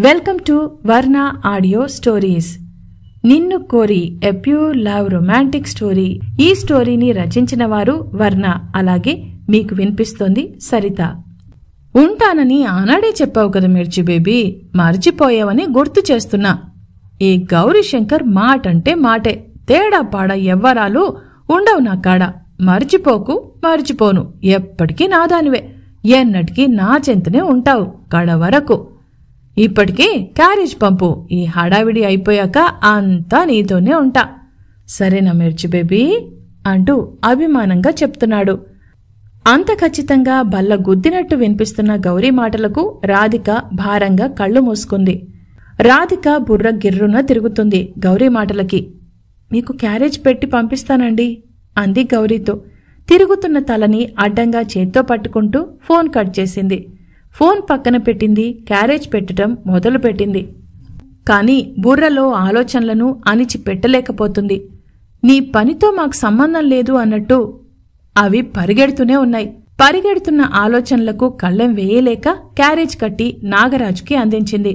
Welcome to వర్ణ audio stories. నిన్ను కోరి a pure love romantic story. ఈ స్టోరీని రచించిన వారు వర్ణ, అలాగే మీకు వినిపిస్తోంది సరిత. ఉంటానని ఆనాడే చెప్పావు కదా మిర్చి బేబీ, మర్చిపోయావని గుర్తు చేస్తున్నా. ఈ గౌరీశంకర్ మాటంటే మాటే, తేడా పాడ ఎవ్వరాలు ఉండవు నా కాడ. మర్చిపోకు, మర్చిపోను, ఎప్పటికీ నాదానివే, ఎన్నటికీ నా చెంతనే ఉంటావు కడ వరకు. ఇప్పటికీ క్యారేజ్ పంపు, ఈ హడావిడి అయిపోయాక అంతా నీతోనే ఉంటా. సరేనా మిర్చి బేబీ అంటూ అభిమానంగా చెప్తున్నాడు. అంత ఖచ్చితంగా బల్ల గుద్దినట్టు వినిపిస్తున్న గౌరీ మాటలకు రాధిక భారంగా కళ్ళు మూసుకుంది. రాధిక బుర్ర గిర్రున తిరుగుతుంది గౌరీ మాటలకి. మీకు క్యారేజ్ పెట్టి పంపిస్తానండి అంది గౌరీతో. తిరుగుతున్న తలని అడ్డంగా చేత్తో పట్టుకుంటూ ఫోన్ కట్ చేసింది. ఫోన్ పక్కన పెట్టింది, క్యారేజ్ పెట్టడం మొదలుపెట్టింది. కాని బుర్రలో ఆలోచనలను అణిచి పెట్టలేకపోతుంది. నీ పనితో మాకు సంబంధం లేదు అన్నట్టు అవి పరిగెడుతూనే ఉన్నాయి. పరిగెడుతున్న ఆలోచనలకు కళ్ళెం వేయలేక క్యారేజ్ కట్టి నాగరాజుకి అందించింది.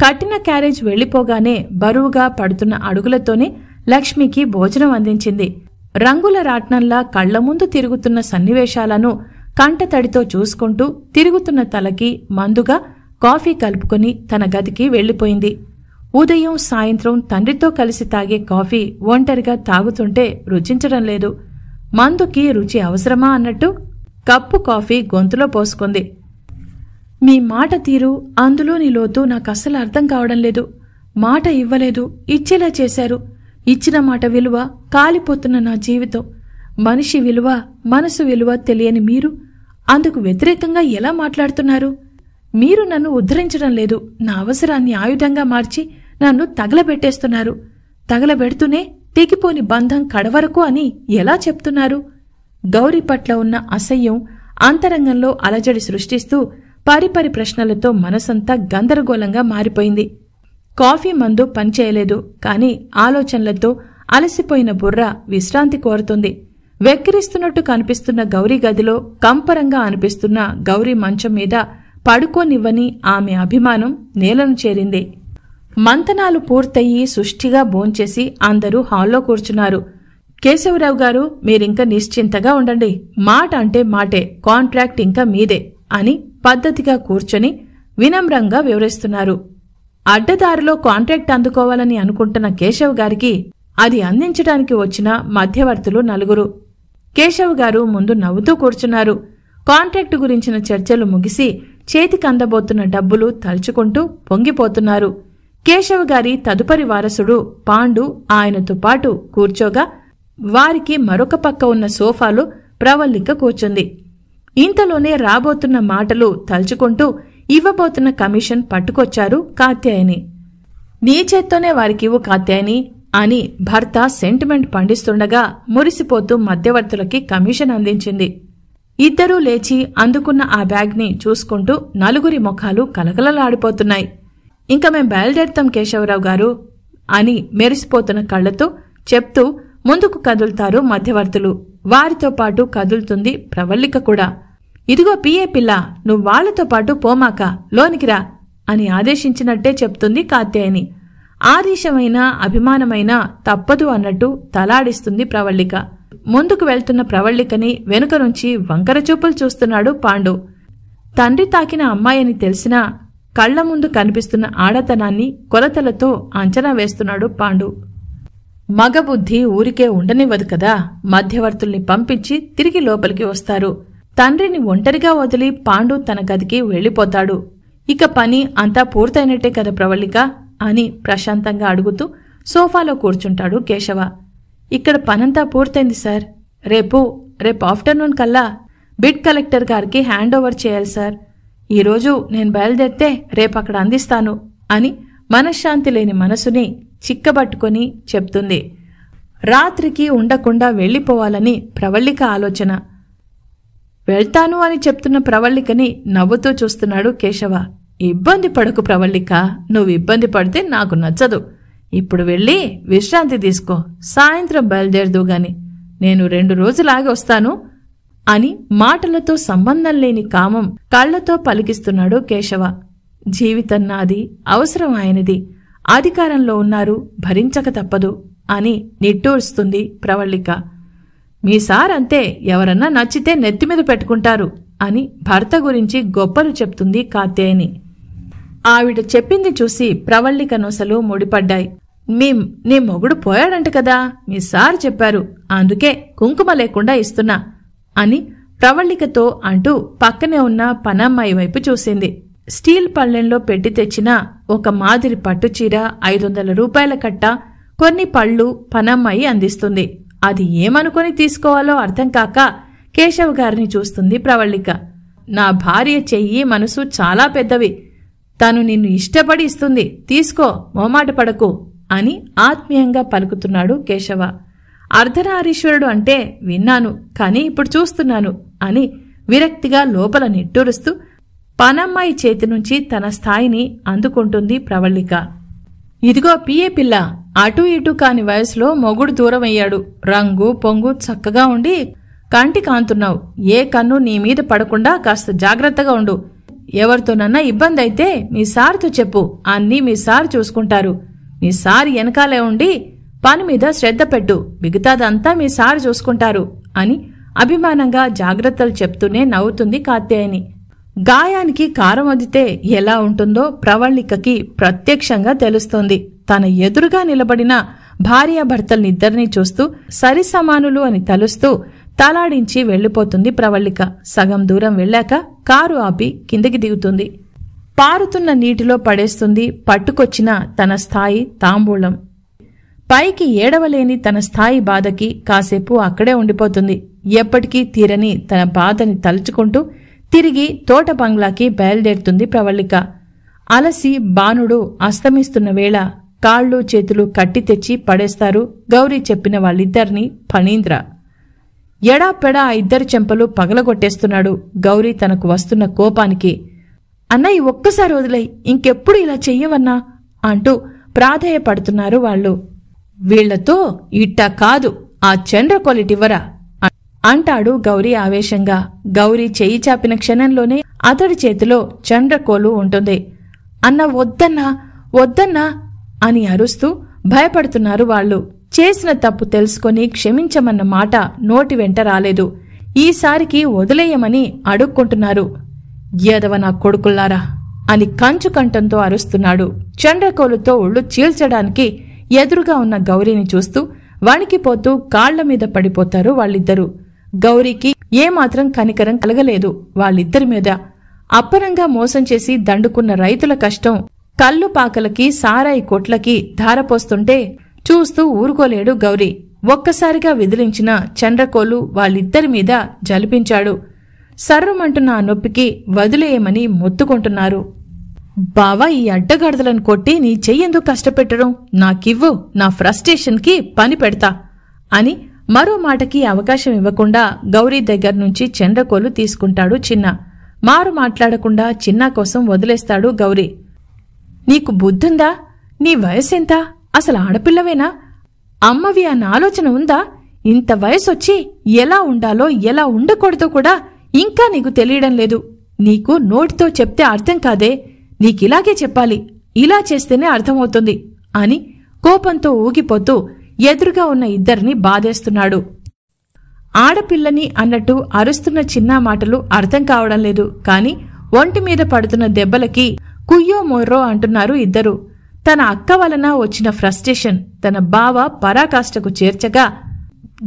కట్టిన క్యారేజ్ వెళ్లిపోగానే బరువుగా పడుతున్న అడుగులతోనే లక్ష్మికి భోజనం అందించింది. రంగుల రాట్నంలా కళ్ల ముందు తిరుగుతున్న సన్నివేశాలను కంటతడితో చూసుకుంటూ తిరుగుతున్న తలకి మందుగా కాఫీ కలుపుకొని తన గదికి వెళ్లిపోయింది. ఉదయం సాయంత్రం తండ్రితో కలిసి తాగే కాఫీ ఒంటరిగా తాగుతుంటే రుచించడం లేదు. మందుకి రుచి అవసరమా అన్నట్టు కప్పు కాఫీ గొంతులో పోసుకుంది. మీ మాట తీరు, అందులోని లోతు నాకస్సలు అర్థం కావడం లేదు. మాట ఇవ్వలేదు, ఇచ్చేలా చేశారు. ఇచ్చిన మాట విలువ కాలిపోతున్న నా జీవితం. మనిషి విలువ, మనసు విలువ తెలియని మీరు అందుకు వ్యతిరేకంగా ఎలా మాట్లాడుతున్నారు? మీరు నన్ను ఉద్ధరించడం లేదు, నా అవసరాన్ని ఆయుధంగా మార్చి నన్ను తగలబెట్టేస్తున్నారు. తగలబెడుతూనే తెగిపోని బంధం కడవరకు అని ఎలా చెప్తున్నారు? గౌరీ పట్ల ఉన్న అసహ్యం అంతరంగంలో అలజడి సృష్టిస్తూ పరిపరి ప్రశ్నలతో మనసంతా గందరగోళంగా మారిపోయింది. కాఫీ మందు పనిచేయలేదు, కాని ఆలోచనలతో అలసిపోయిన బుర్ర విశ్రాంతి కోరుతుంది. వెక్కిరిస్తున్నట్టు కనిపిస్తున్న గౌరీ గదిలో కంపరంగా అనిపిస్తున్న గౌరీ మంచం మీద పడుకోనివ్వని ఆమె అభిమానం నేలను చేరింది. మంతనాలు పూర్తయి సుష్టిగా భోంచేసి అందరూ హాల్లో కూర్చున్నారు. కేశవరావు గారు, మీరింక నిశ్చింతగా ఉండండి. మాట అంటే మాటే, కాంట్రాక్ట్ ఇంకా మీదే అని పద్ధతిగా కూర్చొని వినమ్రంగా వివరిస్తున్నారు. అడ్డదారిలో కాంట్రాక్ట్ అందుకోవాలని అనుకుంటున్న కేశవ్ గారికి అది అందించడానికి వచ్చిన మధ్యవర్తులు నలుగురు. కేశవ్ గారు ముందు నవ్వుతూ కూర్చున్నారు. కాంట్రాక్టు గురించిన చర్చలు ముగిసి చేతికి అందబోతున్న డబ్బులు తలుచుకుంటూ పొంగిపోతున్నారు. కేశవ్ గారి తదుపరి వారసుడు పాండు ఆయనతో పాటు కూర్చోగా వారికి మరొక పక్క ఉన్న సోఫాలో ప్రవల్లిక కూర్చుంది. ఇంతలోనే రాబోతున్న మాటలు తలుచుకుంటూ ఇవ్వబోతున్న కమిషన్ పట్టుకొచ్చారు కాత్యాయని. నీ చేత్తోనే వారికివ్వు కాత్యాయని అని భర్త సెంటిమెంట్ పండిస్తుండగా మురిసిపోతూ మధ్యవర్తులకి కమిషన్ అందించింది. ఇద్దరూ లేచి అందుకున్న ఆ బ్యాగ్ని చూసుకుంటూ నలుగురి ముఖాలు కలకలలాడిపోతున్నాయి. ఇంక మేం బయలుదేరుతాం కేశవరావు గారు అని మెరిసిపోతున్న కళ్లతో చెప్తూ ముందుకు కదులుతారు మధ్యవర్తులు. వారితో పాటు కదులుతుంది ప్రవల్లిక కూడా. ఇదిగో పిఏ పిల్ల, నువ్వు వాళ్లతో పాటు పోమాక, లోనికిరా అని ఆదేశించినట్టే చెప్తుంది కాత్యాయని. ఆదేశమైన అభిమానమైన తప్పదు అన్నట్టు తలాడిస్తుంది ప్రవల్లిక. ముందుకు వెళ్తున్న ప్రవల్లికని వెనుక నుంచి వంకర చూపులు చూస్తున్నాడు పాండు. తండ్రి తాకిన అమ్మాయని తెలిసినా కళ్ల ముందు కనిపిస్తున్న ఆడతనాన్ని కొలతలతో అంచనా వేస్తున్నాడు పాండు. మగబుద్ధి ఊరికే ఉండనివ్వదు కదా. మధ్యవర్తుల్ని పంపించి తిరిగి లోపలికి వస్తారు. తండ్రిని ఒంటరిగా వదిలి పాండు తన గదికి వెళ్లిపోతాడు. ఇక పని అంతా పూర్తయినట్టే కదా ప్రవళిక అని ప్రశాంతంగా అడుగుతూ సోఫాలో కూర్చుంటాడు కేశవ. ఇక్కడ పనంతా పూర్తయింది సార్. రేపు ఆఫ్టర్నూన్ కల్లా బిడ్ కలెక్టర్ గారికి హ్యాండ్ ఓవర్ చేయాలి సార్. ఈరోజు నేను బయలుదేరితే రేపు అక్కడ అందిస్తాను అని మనశ్శాంతి లేని మనసుని చిక్కబట్టుకొని చెప్తుంది. రాత్రికి ఉండకుండా వెళ్లిపోవాలని ప్రవళిక ఆలోచన. వెళ్తాను అని చెప్తున్న ప్రవళికని నవ్వుతూ చూస్తున్నాడు కేశవ. ఇబ్బంది పడకు ప్రవళిక, నువ్వు ఇబ్బంది పడితే నాకు నచ్చదు. ఇప్పుడు వెళ్ళి విశ్రాంతి తీసుకో, సాయంత్రం బయలుదేరదు గాని. నేను 2 రోజులాగి వస్తాను అని మాటలతో సంబంధం లేని కామం కళ్లతో పలికిస్తున్నాడు కేశవ. జీవితం నాది, అవసరం ఆయనది, అధికారంలో ఉన్నారు, భరించక తప్పదు అని నిట్టూరుస్తుంది ప్రవళిక. మీ సార్ అంతే, ఎవరన్నా నచ్చితే నెత్తిమీద పెట్టుకుంటారు అని భర్త గురించి గొప్పలు చెప్తుంది కాత్యాయని. ఆవిడ చెప్పింది చూసి ప్రవళిక నొసలు ముడిపడ్డాయి. నీ మొగుడు పోయాడంట కదా, మీ సార్ చెప్పారు, అందుకే కుంకుమ లేకుండా ఇస్తున్నా అని ప్రవళికతో అంటూ పక్కనే ఉన్న పనమ్మాయి వైపు చూసింది. స్టీల్ పళ్ళెంలో పెట్టి తెచ్చిన ఒక మాదిరి పట్టుచీర, 500 రూపాయల కట్ట, కొన్ని పళ్ళు పనమ్మాయి అందిస్తుంది. అది ఏమనుకొని తీసుకోవాలో అర్థం కాక కేశవ్ గారిని చూస్తుంది ప్రవళిక. నా భార్య చెయ్యి మనసు చాలా పెద్దవి, తను నిన్ను ఇష్టపడి ఇస్తుంది, తీసుకో, మోమాట పడకు అని ఆత్మీయంగా పలుకుతున్నాడు కేశవ. అర్ధనారీశ్వరుడు అంటే విన్నాను, కానీ ఇప్పుడు చూస్తున్నాను అని విరక్తిగా లోపల నిట్టూరుస్తూ పనమ్మాయి చేతి నుంచి తన స్థాయిని అందుకుంటుంది ప్రవళిక. ఇదిగో పిఏ పిల్ల, అటూ ఇటూ కాని వయసులో మొగుడు దూరమయ్యాడు, రంగు పొంగు చక్కగా ఉండి కంటి కాంతున్నావు, ఏ కన్ను నీ మీద పడకుండా కాస్త జాగ్రత్తగా ఉండు. ఎవరితోనన్నా ఇబ్బంది అయితే మీ సార్తో చెప్పు, అన్నీ మీ సార్ చూసుకుంటారు. మీ సార్ వెనకాలే ఉండి పని మీద శ్రద్ధ పెట్టు, మిగతాదంతా మీ సార్ చూసుకుంటారు అని అభిమానంగా జాగ్రత్తలు చెప్తూనే నవ్వుతుంది కాత్యాయని. గాయానికి కారం వదితే ఎలా ఉంటుందో ప్రవళికకి ప్రత్యక్షంగా తెలుస్తోంది. తన ఎదురుగా నిలబడిన భార్యాభర్తలనిద్దరినీ చూస్తూ సరిసమానులు అని తలుస్తూ తలాడించి వెళ్లిపోతుంది ప్రవళిక. సగం దూరం వెళ్ళాక కారు ఆపి కిందకి దిగుతుంది. పారుతున్న నీటిలో పడేస్తుంది పట్టుకొచ్చిన తన స్థాయి తాంబూలం. పైకి ఏడవలేని తన స్థాయి బాధకి కాసేపు అక్కడే ఉండిపోతుంది. ఎప్పటికీ తీరని తన బాధని తలుచుకుంటూ తిరిగి తోట బంగ్లాకి బయలుదేరుతుంది ప్రవళిక. అలసి బాణుడు అస్తమిస్తున్న వేళ కాళ్ళు చేతులు కట్టి తెచ్చి పడేస్తారు గౌరీ చెప్పిన వాళ్ళిద్దరినీ ఫణీంద్ర. ఎడాపెడా ఆ ఇద్దరి చెంపలు పగలగొట్టేస్తున్నాడు గౌరీ తనకు వస్తున్న కోపానికి. అన్నయ్య ఒక్కసారి వదిలై, ఇంకెప్పుడు ఇలా చెయ్యవన్నా అంటూ ప్రాధేయపడుతున్నారు వాళ్ళు. వీళ్లతో ఇట్టా కాదు, ఆ చండ్రకోలిటివ్వరా అంటాడు గౌరీ ఆవేశంగా. గౌరీ చెయ్యి చాపిన క్షణంలోనే అతడి చేతిలో చండ్రకోలు ఉంటుంది. అన్న వద్దన్నా వద్దన్నా అని అరుస్తూ భయపడుతున్నారు వాళ్ళు. చేసిన తప్పు తెలుసుకొని క్షమించమన్న మాట నోటి వెంట రాలేదు. ఈసారికి వదిలేయమని అడుక్కుంటున్నారు. ఏదవ నా కొడుకుల్లారా అని కంచు కంఠంతో అరుస్తున్నాడు. చండ్రకోలుతో ఒళ్ళు చీల్చడానికి ఎదురుగా ఉన్న గౌరీని చూస్తూ వణికిపోతూ కాళ్ల మీద పడిపోతారు వాళ్ళిద్దరూ. గౌరీకి ఏమాత్రం కనికరం కలగలేదు వాళ్ళిద్దరి మీద. అప్పనంగా మోసం చేసి దండుకున్న రైతుల కష్టం కళ్ళు పాకలకి సారాయి కొట్లకి ధారపోస్తుంటే చూస్తూ ఊరుకోలేడు గౌరీ. ఒక్కసారిగా విదిలించిన చండ్రకోలు వాళ్ళిద్దరి మీద జలిపించాడు. సర్రమంటున్న ఆ నొప్పికి వదిలేయమని మొత్తుకుంటున్నారు. బావా, ఈ అడ్డగాడిదలను కొట్టి నీ చెయ్యెందుకు కష్టపెట్టడం, నాకివ్వు, నా ఫ్రస్ట్రేషన్కి పని పెడతా అని మరో మాటకి అవకాశం ఇవ్వకుండా గౌరీ దగ్గర్నుంచి చండ్రకోలు తీసుకుంటాడు చిన్న. మారు మాట్లాడకుండా చిన్న కోసం వదిలేస్తాడు గౌరీ. నీకు బుద్ధుందా? నీ వయసెంత? అసలు ఆడపిల్లవేనా? అమ్మవి అన్న ఆలోచన ఉందా? ఇంత వయసొచ్చి ఎలా ఉండాలో ఎలా ఉండకూడదో కూడా ఇంకా నీకు తెలియడం లేదు. నీకు నోటితో చెప్తే అర్థం కాదే, నీకిలాగే చెప్పాలి, ఇలా చేస్తేనే అర్థమవుతుంది అని కోపంతో ఊగిపోతూ ఎదురుగా ఉన్న ఇద్దరిని బాధేస్తున్నాడు. ఆడపిల్లని అన్నట్టు అరుస్తున్న చిన్న మాటలు అర్థం కావడం లేదు. కాని ఒంటి మీద పడుతున్న దెబ్బలకి కుయ్యో మొర్రో అంటున్నారు ఇద్దరు. తన అక్క వలన వచ్చిన ఫ్రస్ట్రేషన్ తన బావ పరాకాష్ఠకు చేర్చగా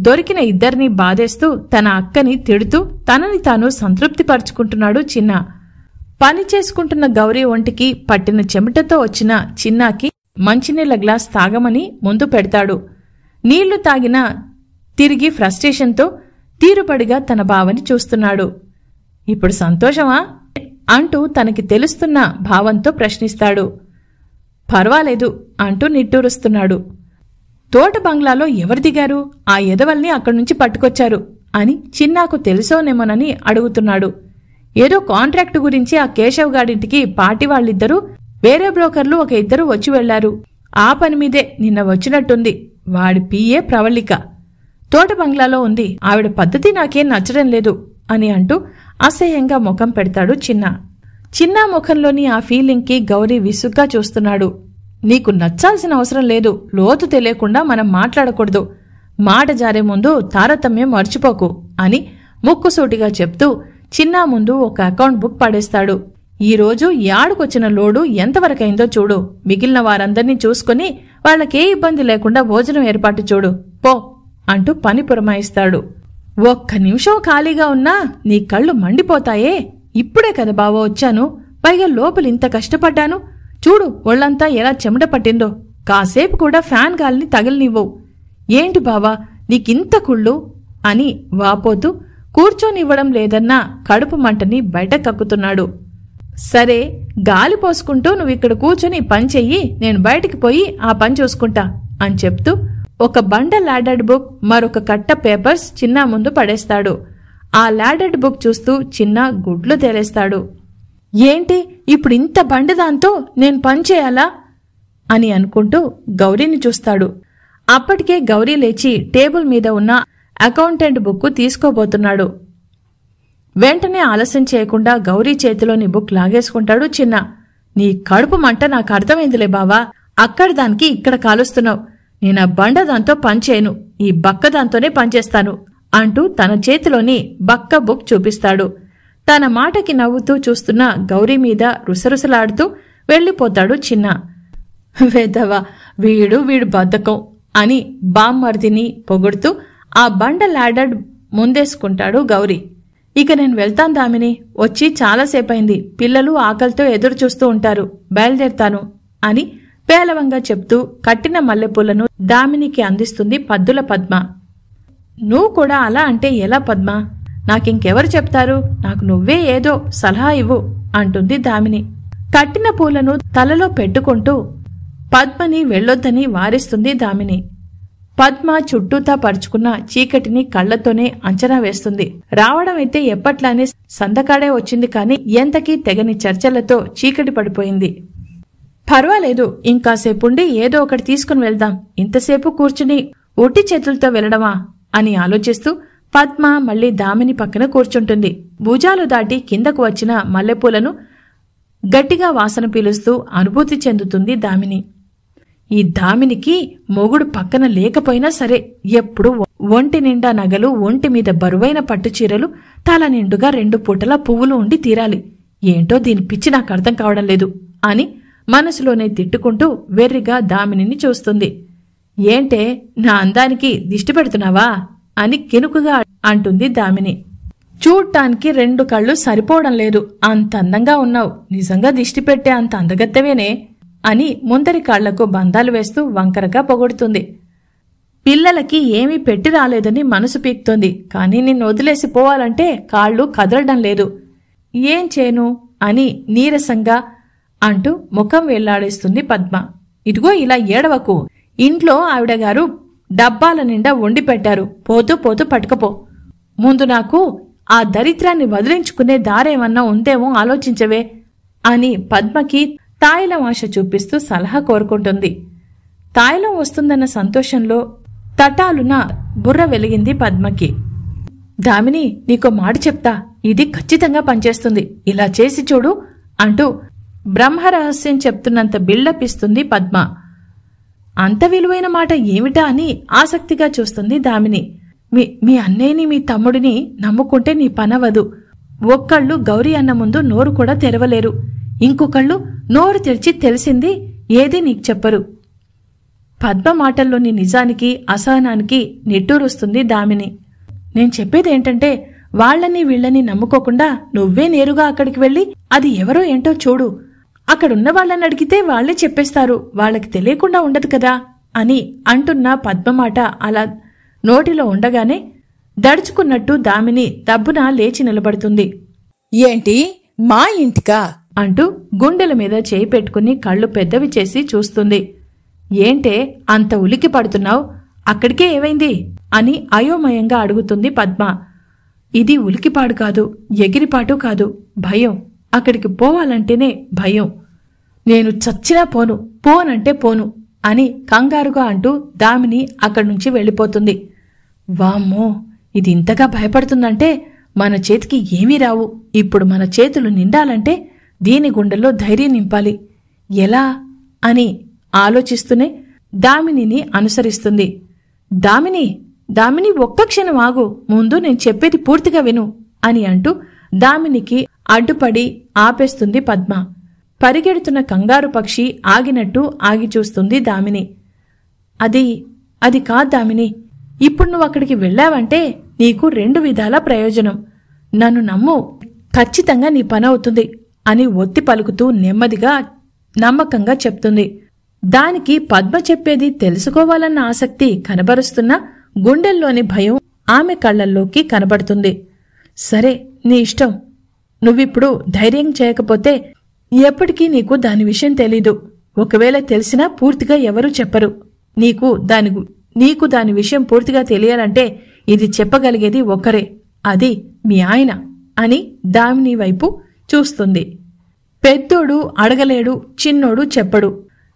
దొరికిన ఇద్దరిని బాధేస్తూ తన అక్కని తిడుతూ తనని తాను సంతృప్తిపరుచుకుంటున్నాడు చిన్న. పని చేసుకుంటున్న గౌరీ ఒంటికి పట్టిన చెమటతో వచ్చిన చిన్నాకి మంచినీళ్ల గ్లాస్ తాగమని ముందు పెడతాడు. నీళ్లు తాగినా తిరిగి ఫ్రస్ట్రేషన్తో తీరుబడిగా తన బావని చూస్తున్నాడు. ఇప్పుడు సంతోషమా అంటూ తనకి తెలుస్తున్న భావంతో ప్రశ్నిస్తాడు. పర్వాలేదు అంటూ నిట్టూరుస్తున్నాడు. తోట బంగ్లాలో ఎవరు దిగారు? ఆ ఎదవల్ని అక్కడ్నుంచి పట్టుకొచ్చారు అని చిన్నాకు తెలుసోనేమోనని అడుగుతున్నాడు. ఏదో కాంట్రాక్టు గురించి ఆ కేశవ్ గాడింటికి పాటి వాళ్ళిద్దరూ వేరే బ్రోకర్లు ఒక ఇద్దరు వచ్చి వెళ్లారు. ఆ పని మీదే నిన్న వచ్చినట్టుంది. వాడి పిఏ ప్రవళిక తోట బంగ్లాలో ఉంది. ఆవిడ పద్ధతి నాకేం నచ్చడం లేదు అని అంటూ అసహ్యంగా ముఖం పెడతాడు చిన్న. చిన్న ముఖంలోని ఆ ఫీలింగ్కి గౌరీ విసుగ్గా చూస్తున్నాడు. నీకు నచ్చాల్సిన అవసరం లేదు. లోతు తెలియకుండా మనం మాట్లాడకూడదు. మాట జారే ముందు తారతమ్యం మర్చిపోకు అని ముక్కుసూటిగా చెప్తూ చిన్నా ముందు ఒక అకౌంట్ బుక్ పడేస్తాడు. ఈరోజు యాడుకొచ్చిన లోడు ఎంతవరకైందో చూడు. మిగిలిన వారందర్నీ చూసుకుని వాళ్లకే ఇబ్బంది లేకుండా భోజనం ఏర్పాటు చూడు పో అంటూ పని పురమాయిస్తాడు. ఒక్క నిమిషం ఖాళీగా ఉన్నా నీ కళ్ళు మండిపోతాయే. ఇప్పుడే కదా బావో వచ్చాను. పైగా లోపలింత కష్టపడ్డాను. చూడు ఒళ్లంతా ఎలా చెమట పట్టిందో. కాసేపు కూడా ఫ్యాన్ గాలిని తగిలినివ్వవు. ఏంటి బావా నీకింత కుళ్ళు అని వాపోతూ కూర్చోనివ్వడం లేదన్నా కడుపు మంటని బయట కక్కుతున్నాడు. సరే గాలి పోసుకుంటూ నువ్విక్కడ కూర్చొని పని చెయ్యి, నేను బయటికి పోయి ఆ పని చూసుకుంటా అని చెప్తూ ఒక బండల్ లాడెడ్ బుక్ మరొక కట్ట పేపర్స్ చిన్నా ముందు పడేస్తాడు. ఆ లాడెడ్ బుక్ చూస్తూ చిన్న గుడ్లు తేలేస్తాడు. ఏంటి ఇప్పుడు ఇంత బండదాంతో నేను పని చేయాలా అని అనుకుంటూ గౌరీని చూస్తాడు. అప్పటికే గౌరీ లేచి టేబుల్ మీద ఉన్న అకౌంటెంట్ బుక్ తీసుకోబోతున్నాడు. వెంటనే ఆలస్యం చేయకుండా గౌరీ చేతిలోని బుక్ లాగేసుకుంటాడు చిన్న. నీ కడుపు మంట నాకు అర్థమైందిలే బావా. అక్కడి దానికి ఇక్కడ కాలుస్తున్నావు. నేనా బండదాంతో పనిచేయను. ఈ బక్కదాంతోనే పనిచేస్తాను అంటూ తన చేతిలోని బక్క బుక్ చూపిస్తాడు. తన మాటకి నవ్వుతూ చూస్తున్న గౌరీ మీద రుసరుసలాడుతూ వెళ్లిపోతాడు చిన్న. వెదవా వీడు బద్ధకం అని బామ్మర్దిని పొగుడుతూ ఆ బండల్ లాడెడ్ ముందేసుకుంటాడు గౌరీ. ఇక నేను వెళ్తాను దామిని. వచ్చి చాలాసేపైంది. పిల్లలు ఆకలితో ఎదురు చూస్తూ ఉంటారు. బయలుదేరుతాను అని పేలవంగా చెప్తూ కట్టిన మల్లెపూలను దామినికి అందిస్తుంది పద్దుల పద్మ. నువ్వు కూడా అలా అంటే ఎలా పద్మ? నాకింకెవరు చెప్తారు? నాకు నువ్వే ఏదో సలహా ఇవ్వు అంటుంది దామిని. కట్టిన పూలను తలలో పెట్టుకుంటూ పద్మని వెళ్ళొద్దని వారిస్తుంది దామిని. పద్మ చుట్టూతా పరుచుకున్న చీకటిని కళ్లతోనే అంచనా వేస్తుంది. రావడమైతే ఎప్పట్లానే సందకాడే వచ్చింది కాని ఎంతకీ తెగని చర్చలతో చీకటి పడిపోయింది. పర్వాలేదు, ఇంకాసేపుండి ఏదో ఒకటి తీసుకుని వెళ్దాం. ఇంతసేపు కూర్చుని ఒట్టి చేతులతో వెళ్లడమా అని ఆలోచిస్తూ పద్మ మళ్లీ దామిని పక్కన కూర్చుంటుంది. భుజాలు దాటి కిందకు వచ్చిన మల్లెపూలను గట్టిగా వాసన పీలుస్తూ అనుభూతి చెందుతుంది దామిని. ఈ దామినికి మొగుడు పక్కన లేకపోయినా సరే ఎప్పుడు ఒంటి నిండా నగలు, ఒంటి మీద బరువైన పట్టుచీరలు, తల నిండుగా 2 పూటల పువ్వులు ఉండి తీరాలి. ఏంటో దీని పిచ్చి నాకు అర్థం కావడం లేదు అని మనసులోనే తిట్టుకుంటూ వెర్రిగా దామినిని చూస్తుంది. ఏంటే నా అందానికి దిష్టి పెడుతున్నావా అని కినుకుగా అంటుంది దామిని. చూడ్టానికి 2 కళ్ళు సరిపోవడం లేదు. అంత అందంగా ఉన్నావు. నిజంగా దిష్టి పెట్టే అంత అందగత్తెవేనే అని ముందరి కాళ్లకు బంధాలు వేస్తూ వంకరగా పొగుడుతుంది. పిల్లలకి ఏమీ పెట్టి రాలేదని మనసు పీక్తోంది. కాని నిన్ను వదిలేసి పోవాలంటే కాళ్ళు కదలడం లేదు. ఏం చేను అని నీరసంగా అంటూ ముఖం వెళ్లాడేస్తుంది పద్మ. ఇదిగో ఇలా ఏడవకు. ఇంట్లో ఆవిడగారు డబ్బాల నిండా వండి పెట్టారు. పోతూ పోతూ పట్టుకపో. ముందు నాకు ఆ దరిద్రాన్ని వదిలించుకునే దారేమన్నా ఉందేమో ఆలోచించవే అని పద్మకి తాయిలం ఆశ చూపిస్తూ సలహా కోరుకుంటుంది. తాయిలం వస్తుందన్న సంతోషంలో తటాలున బుర్ర వెలిగింది పద్మకి. దామిని, నీకో మాట చెప్తా. ఇది ఖచ్చితంగా పనిచేస్తుంది. ఇలా చేసి చూడు అంటూ బ్రహ్మరహస్యం చెప్తున్నంత బిల్డప్ ఇస్తుంది పద్మ. అంత విలువైన మాట ఏమిటా అని ఆసక్తిగా చూస్తుంది దామిని. మీ అన్నయ్యని, మీ తమ్ముడిని నమ్ముకుంటే నీ పనవదు. ఒక్కళ్ళు గౌరీ అన్న ముందు నోరు కూడా తెరవలేరు. ఇంకొకళ్ళు నోరు తెరిచి తెలిసింది ఏదీ నీకు చెప్పరు. పద్మ మాటల్లోని నిజానికి అసహనానికి నిట్టూరుస్తుంది దామిని. నేను చెప్పేదేంటంటే వాళ్లని వీళ్లని నమ్ముకోకుండా నువ్వే నేరుగా అక్కడికి వెళ్లి అది ఎవరో ఏంటో చూడు. అక్కడున్న వాళ్ళని అడిగితే వాళ్లే చెప్పేస్తారు. వాళ్లకి తెలియకుండా ఉండదు కదా అని అంటున్న పద్మ మాట అలా నోటిలో ఉండగానే దడుచుకున్నట్టు దామిని దబ్బున లేచి నిలబడుతుంది. ఏంటి మా ఇంటికా అంటూ గుండెల మీద చేయి పెట్టుకుని కళ్ళు పెద్దవి చేసి చూస్తుంది. ఏంటే అంత ఉలికి పడుతున్నావు? అక్కడికే ఏమైంది అని అయోమయంగా అడుగుతుంది పద్మ. ఇది ఉలికిపాడు కాదు, ఎగిరిపాటు కాదు, భయం. అక్కడికి పోవాలంటేనే భయం. నేను చచ్చినా పోను, పోనంటే పోను అని కంగారుగా అంటూ దామిని అక్కడి నుంచి వెళ్ళిపోతుంది. వామ్మో, ఇది ఇంతగా భయపడుతుందంటే మన చేతికి ఏమీ రావు. ఇప్పుడు మన చేతులు నిండాలంటే దీని గుండెల్లో ధైర్యం నింపాలి. ఎలా అని ఆలోచిస్తూనే దామినిని అనుసరిస్తుంది. దామిని ఒక్క క్షణం ఆగు, ముందు నేను చెప్పేది పూర్తిగా విను అని అంటూ దామినికి అడ్డుపడి ఆపేస్తుంది పద్మ. పరిగెడుతున్న కంగారు పక్షి ఆగినట్టు ఆగి చూస్తుంది దామిని. అది కాదు దామిని, ఇప్పుడు నువ్వు అక్కడికి వెళ్ళావంటే నీకు 2 విధాల ప్రయోజనం. నన్ను నమ్ము, ఖచ్చితంగా నీ పనవుతుంది అని ఒత్తి పలుకుతూ నెమ్మదిగా నమ్మకంగా చెప్తుంది. దానికి పద్మ చెప్పేది తెలుసుకోవాలన్న ఆసక్తి కనబరుస్తున్న గుండెల్లోని భయం ఆమె కళ్లల్లోకి కనబడుతుంది. సరే, నీ ఇష్టం. నువ్విప్పుడు ధైర్యం చేయకపోతే ఎప్పటికీ నీకు దాని విషయం తెలీదు. ఒకవేళ తెలిసినా పూర్తిగా ఎవరూ చెప్పరు. నీకు దాని విషయం పూర్తిగా తెలియాలంటే ఇది చెప్పగలిగేది ఒక్కరే, అది మీ ఆయన అని దామిని వైపు చూస్తుంది. పెద్దోడు అడగలేడు, చిన్నోడు చెప్పడు.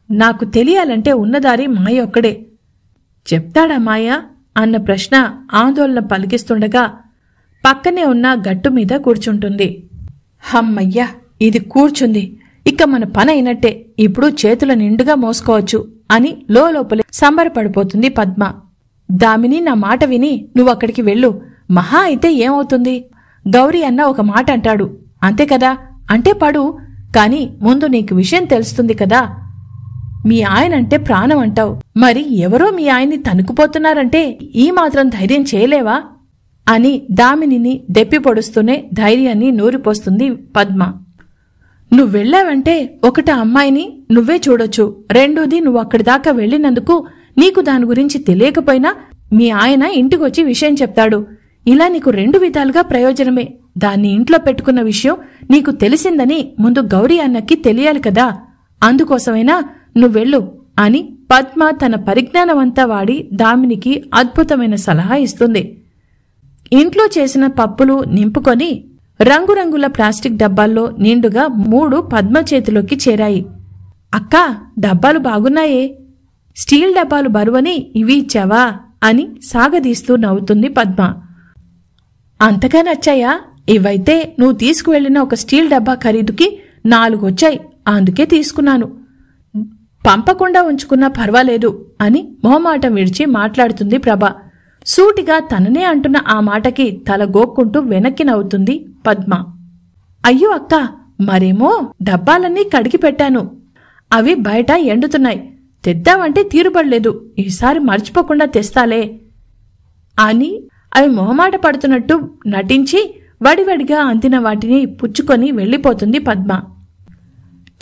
నాకు తెలియాలంటే ఉన్నదారి మాయ ఒక్కడే. చెప్తాడా మాయ అన్న ప్రశ్న ఆందోళన పలికిస్తుండగా పక్కనే ఉన్న గట్టు మీద కూర్చుంటుంది. హమ్మయ్యా, ఇది కూర్చుంది, ఇక మన పని అయినట్టే, ఇప్పుడు చేతుల నిండుగా మోసుకోవచ్చు అని లోపలే సంబరపడిపోతుంది పద్మ. దామిని, నా మాట విని నువ్వక్కడికి వెళ్ళు. మహా అయితే ఏమవుతుంది? గౌరీ అన్న ఒక మాట అంటాడు, అంతే కదా, అంటే పడు. కాని ముందు నీకు విషయం తెలుస్తుంది కదా. మీ ఆయనంటే ప్రాణం అంటావు, మరి ఎవరో మీ ఆయన్ని తనుకుపోతున్నారంటే ఈ మాత్రం ధైర్యం చేయలేవా అని దామినిని దెప్పి పొడుస్తూనే ధైర్యాన్ని నూరిపోస్తుంది పద్మ. నువ్వెళ్ళావంటే ఒకట అమ్మాయిని నువ్వే చూడొచ్చు, రెండోది నువ్వు అక్కడి దాకా వెళ్లినందుకు నీకు దాని గురించి తెలియకపోయినా మీ ఆయన ఇంటికొచ్చి విషయం చెప్తాడు. ఇలా నీకు 2 విధాలుగా ప్రయోజనమే. దాన్ని ఇంట్లో పెట్టుకున్న విషయం నీకు తెలిసిందని ముందు గౌరీ అన్నకి తెలియాలి కదా, అందుకోసమైనా నువ్వెళ్ళు అని పద్మ తన పరిజ్ఞానమంతా వాడి దామినికి అద్భుతమైన సలహా ఇస్తుంది. ఇంట్లో చేసిన పప్పులు నింపుకొని రంగురంగుల ప్లాస్టిక్ డబ్బాల్లో నిండుగా 3 పద్మ చేతిలోకి చేరాయి. అక్కా, డబ్బాలు బాగున్నాయే, స్టీల్ డబ్బాలు బరువని ఇవి ఇచ్చావా అని సాగదీస్తూ నవ్వుతుంది పద్మ. అంతగా నచ్చాయా? ఇవైతే నువ్వు తీసుకువెళ్లిన ఒక స్టీల్ డబ్బా ఖరీదుకి 4 వచ్చాయి, అందుకే తీసుకున్నాను. పంపకుండా ఉంచుకున్నా పర్వాలేదు అని మొహమాటం విడిచి మాట్లాడుతుంది ప్రభ. సూటిగా తననే అంటున్న ఆ మాటకి తల గోక్కుంటూ వెనక్కి నవ్వుతుంది పద్మ. అయ్యో అక్క, మరేమో డబ్బాలన్నీ కడిగి పెట్టాను, అవి బయట ఎండుతున్నాయి, తెద్దామంటే తీరుబడలేదు, ఈసారి మర్చిపోకుండా తెస్తాలే అని అవి మొహమాట పడుతున్నట్టు నటించి వడివడిగా అందిన వాటిని పుచ్చుకొని వెళ్లిపోతుంది పద్మ.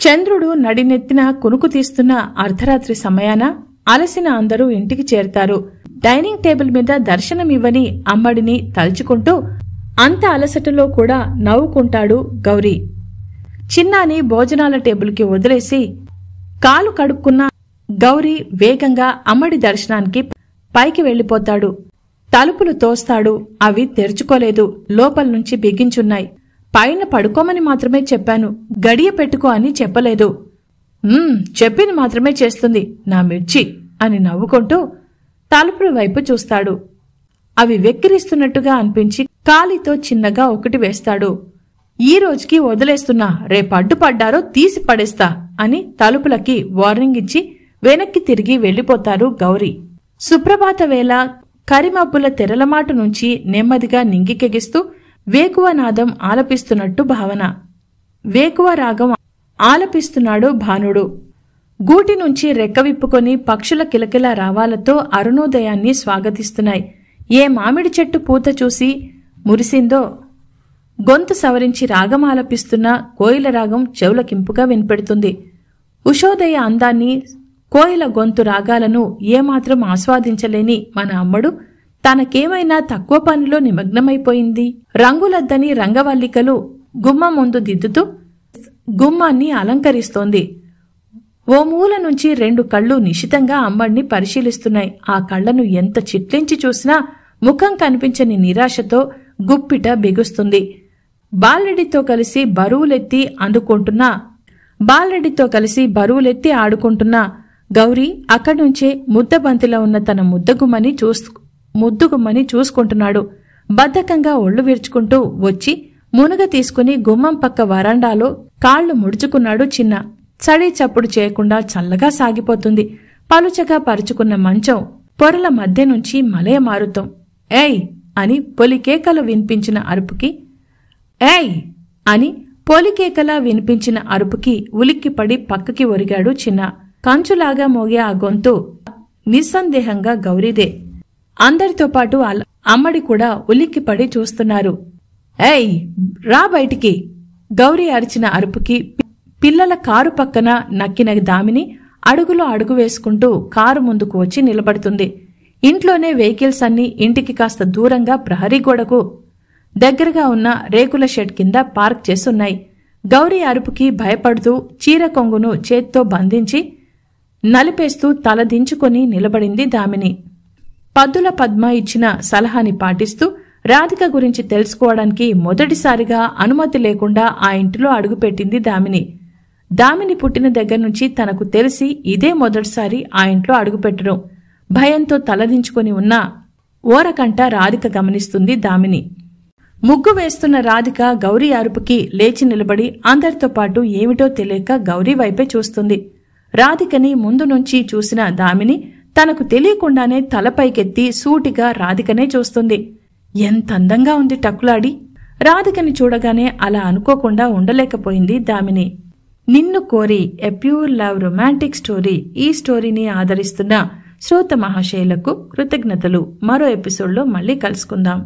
చంద్రుడు నడినెత్తిన కునుకు తీస్తున్న అర్ధరాత్రి సమయాన అలసిన అందరూ ఇంటికి చేరతారు. డైనింగ్ టేబుల్ మీద దర్శనమివ్వని అమ్మడిని తలుచుకుంటూ అంత అలసటలో కూడా నవ్వుకుంటాడు గౌరీ. చిన్నాని భోజనాల టేబుల్కి వదిలేసి కాలు కడుక్కున్న గౌరీ వేగంగా అమ్మడి దర్శనానికి పైకి వెళ్లిపోతాడు. తలుపులు తోస్తాడు, అవి తెరుచుకోలేదు, లోపల నుంచి బిగించున్నాయి. పైన పడుకోమని మాత్రమే చెప్పాను, గడియ పెట్టుకో అని చెప్పలేదు. చెప్పింది మాత్రమే చేస్తుంది నా మిర్చి అని నవ్వుకుంటూ తలుపుల వైపు చూస్తాడు. అవి వెక్కిరిస్తున్నట్టుగా అనిపించి కాలితో చిన్నగా ఒకటి వేస్తాడు. ఈ రోజుకి వదిలేస్తున్నా, రేపు అడ్డుపడ్డారో తీసి పడేస్తా అని తలుపులకి వార్నింగ్ ఇచ్చి వెనక్కి తిరిగి వెళ్లిపోతారు గౌరీ. సుప్రభాత వేళ కరిమబ్బుల తెరలమాటు నుంచి నెమ్మదిగా నింగికెగిస్తూ వేకువ నాదం ఆలపిస్తున్నట్టు భావన. వేకువ రాగం ఆలపిస్తున్నాడు భానుడు. గూటి నుంచి రెక్కవిప్పుకొని పక్షుల కిలకిల రావాలతో అరుణోదయాన్ని స్వాగతిస్తున్నాయి. ఏ మామిడి చెట్టు పూత చూసి మురిసిందో గొంతు సవరించి రాగం ఆలపిస్తున్న కోయిల రాగం చెవులకింపుగా వినిపెడుతుంది. ఉషోదయ అందాన్ని, కోయిల గొంతు రాగాలను ఏమాత్రం ఆస్వాదించలేని మన అమ్మడు తనకేమైనా తక్కువ పనిలో నిమగ్నమైపోయింది. రంగులద్దని రంగవల్లికలు గుమ్మం ముందు దిద్దుతూ గుమ్మాన్ని అలంకరిస్తోంది. ఓ మూల నుంచి 2 కళ్ళు నిశితంగా అమ్మడిని పరిశీలిస్తున్నాయి. ఆ కళ్లను ఎంత చిట్లించి చూసినా ముఖం కనిపించని నిరాశతో గుప్పిట బిగుస్తుంది. బాలరెడ్డితో కలిసి బరువులెత్తి ఆడుకుంటున్న గౌరీ అక్కడ్నుంచే ముద్దబంతిలో ఉన్న తన ముద్దుగుమ్మని చూసుకుంటున్నాడు. బద్ధకంగా ఒళ్ళు విరుచుకుంటూ వచ్చి మునుగ తీసుకుని గుమ్మం పక్క వరండాలో కాళ్లు ముడుచుకున్నాడు చిన్న. చడి చప్పుడు చేయకుండా చల్లగా సాగిపోతుంది. పలుచగా పరుచుకున్న మంచం పొరల మధ్య నుంచి మలయ మారుతాం. ఏయ్ అని పొలికేకలు వినిపించిన అరుపుకి ఏయ్ అని పొలికేకలా వినిపించిన అరుపుకి ఉలిక్కిపడి పక్కకి ఒరిగాడు చిన్న. కంచులాగా మోగే ఆ గొంతు నిస్సందేహంగా గౌరీదే. అందరితో పాటు అమ్మడి కూడా ఉలిక్కిపడి చూస్తున్నారు. ఏయ్ రా బయటికి! గౌరీ అరిచిన అరుపుకి పిల్లల కారు పక్కన నక్కిన దామిని అడుగులో అడుగు వేసుకుంటూ కారు ముందుకు వచ్చి నిలబడుతుంది. ఇంట్లోనే వెహికల్స్ అన్నీ ఇంటికి కాస్త దూరంగా ప్రహరీ గోడకు దగ్గరగా ఉన్న రేకుల షెడ్ కింద పార్క్ చేసున్నాయి. గౌరీ అరుపుకి భయపడుతూ చీర కొంగును చేత్తో బంధించి నలిపేస్తూ తలదించుకొని నిలబడింది దామిని. పద్దుల పద్మ ఇచ్చిన సలహాని పాటిస్తూ రాధిక గురించి తెలుసుకోవడానికి మొదటిసారిగా అనుమతి లేకుండా ఆ ఇంటిలో అడుగుపెట్టింది దామిని. దామిని పుట్టిన దగ్గర్నుంచి తనకు తెలిసి ఇదే మొదటిసారి ఆ ఇంట్లో అడుగుపెట్టడం. భయంతో తలదించుకొని ఉన్న ఓరకంట రాధిక గమనిస్తుంది దామిని. ముగ్గు వేస్తున్న రాధిక గౌరీ అరుపుకి లేచి నిలబడి అందరితో పాటు ఏమిటో తెలియక గౌరీ వైపే చూస్తుంది. రాధికని ముందు నుంచి చూసిన దామిని తనకు తెలియకుండానే తలపైకెత్తి సూటిగా రాధికనే చూస్తుంది. ఎంత అందంగా ఉంది టక్కులాడి! రాధికని చూడగానే అలా అనుకోకుండా ఉండలేకపోయింది దామిని. నిన్ను కోరి a pure love romantic story. ఈ స్టోరీని ఆదరిస్తున్న శ్రోత మహాశయులకు కృతజ్ఞతలు. మరో ఎపిసోడ్లో మళ్ళీ కలుసుకుందాం.